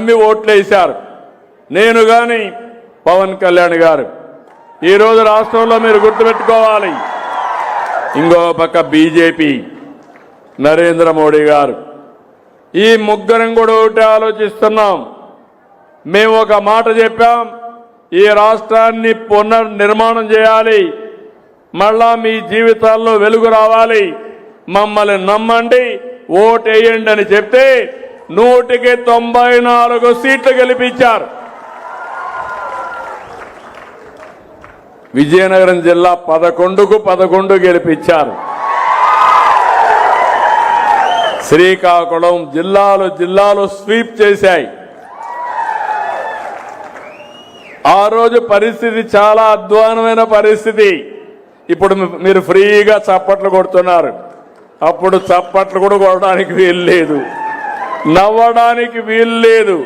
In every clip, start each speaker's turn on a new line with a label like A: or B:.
A: నమ్మి ఓట్లేశారు. నేను గాని పవన్ కళ్యాణ్ గారు. ఈరోజు రాష్ట్రంలో మీరు గుర్తుపెట్టుకోవాలి, ఇంకో పక్క బీజేపీ నరేంద్ర మోడీ గారు. ఈ ముగ్గురం కూడా ఒకటే ఆలోచిస్తున్నాం. మేము ఒక మాట చెప్పాం, ఈ రాష్ట్రాన్ని పునర్నిర్మాణం చేయాలి, మళ్ళా మీ జీవితాల్లో వెలుగు రావాలి, మమ్మల్ని నమ్మండి, ఓటేయండి అని చెప్తే 194 సీట్లు గెలిపించారు. విజయనగరం జిల్లా 11కు 11 గెలిపించారు. శ్రీకాకుళం జిల్లాలు స్వీప్ చేశాయి. ఆ రోజు పరిస్థితి చాలా అధ్వానమైన పరిస్థితి. ఇప్పుడు మీరు ఫ్రీగా చప్పట్లు కొడుతున్నారు. అప్పుడు చప్పట్లు కూడా కొట్టడానికి వీలు లేదు, నవ్వడానికి వీలు లేదు,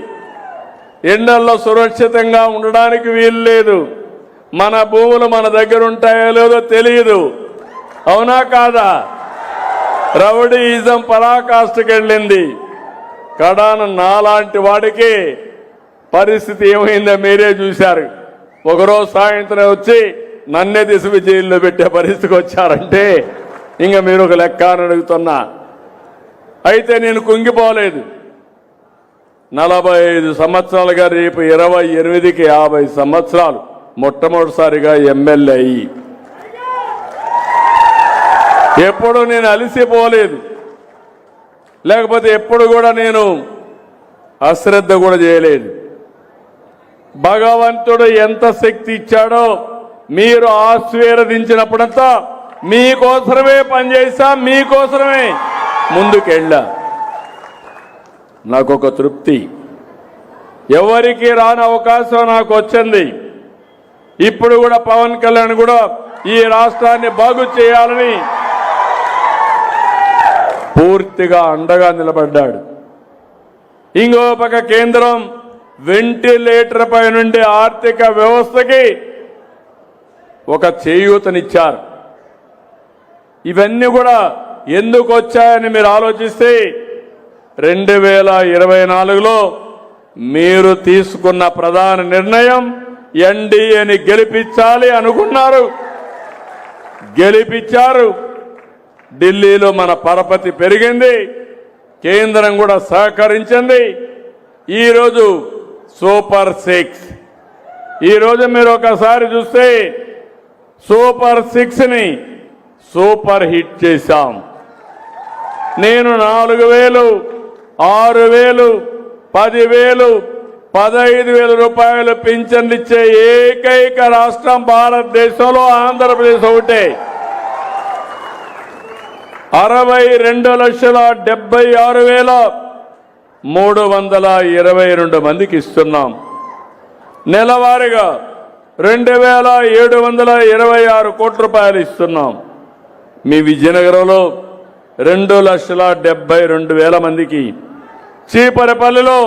A: ఎండల్లో సురక్షితంగా ఉండడానికి వీలు లేదు. మన భూములు మన దగ్గర ఉంటాయో లేదో తెలియదు. అవునా కాదా? రౌడీయిజం పరాకాష్ఠకెళ్ళింది. కడాన నాలాంటి వాడికి పరిస్థితి ఏమైందో మీరే చూశారు. ఒకరోజు సాయంత్రం వచ్చి నన్నే తీసుకు జైల్లో పెట్టే పరిస్థితికి వచ్చారంటే ఇంకా మీరు ఒక లెక్క అని అడుగుతున్నా. అయితే నేను కుంగిపోలేదు. 45 సంవత్సరాలుగా రేపు 28కి 50 సంవత్సరాలు మొట్టమొదటిసారిగా ఎమ్మెల్యే అయ్యి ఎప్పుడు నేను అలసిపోలేదు, లేకపోతే ఎప్పుడు కూడా నేను అశ్రద్ధ కూడా చేయలేదు. భగవంతుడు ఎంత శక్తి ఇచ్చాడో మీరు ఆశీర్వదించినప్పుడంతా మీకోసమే పనిచేసా, మీకోసమే ముందుకెళ్ళా. నాకొక తృప్తి, ఎవరికి రాని అవకాశం నాకు వచ్చింది. ఇప్పుడు కూడా పవన్ కళ్యాణ్ కూడా ఈ రాష్ట్రాన్ని బాగు చేయాలని పూర్తిగా అండగా నిలబడ్డాడు. ఇంకో పక్క కేంద్రం వెంటిలేటర్ పై నుండి ఆర్థిక వ్యవస్థకి ఒక చేయూతనిచ్చారు. ఇవన్నీ కూడా ఎందుకు వచ్చాయని మీరు ఆలోచిస్తే 2024లో మీరు తీసుకున్న ప్రధాన నిర్ణయం ఎన్డీఏని గెలిపించాలి అనుకున్నారు, గెలిపించారు. ఢిల్లీలో మన పరపతి పెరిగింది, కేంద్రం కూడా సహకరించింది. ఈరోజు సూపర్ 6, ఈరోజు మీరు ఒకసారి చూస్తే సూపర్ 6ని సూపర్ హిట్ చేశాం. నేను 4000, 6000, 10,000, 15,000 రూపాయలు పింఛన్లు ఇచ్చే ఏకైక రాష్ట్రం భారతదేశంలో ఆంధ్రప్రదేశ్ ఒకటే. 62,76,322 మందికి ఇస్తున్నాం. నెలవారీగా 2,726 కోట్ల రూపాయలు ఇస్తున్నాం. మీ విజయనగరంలో 2,72,000 మందికి, చీపరపల్లిలో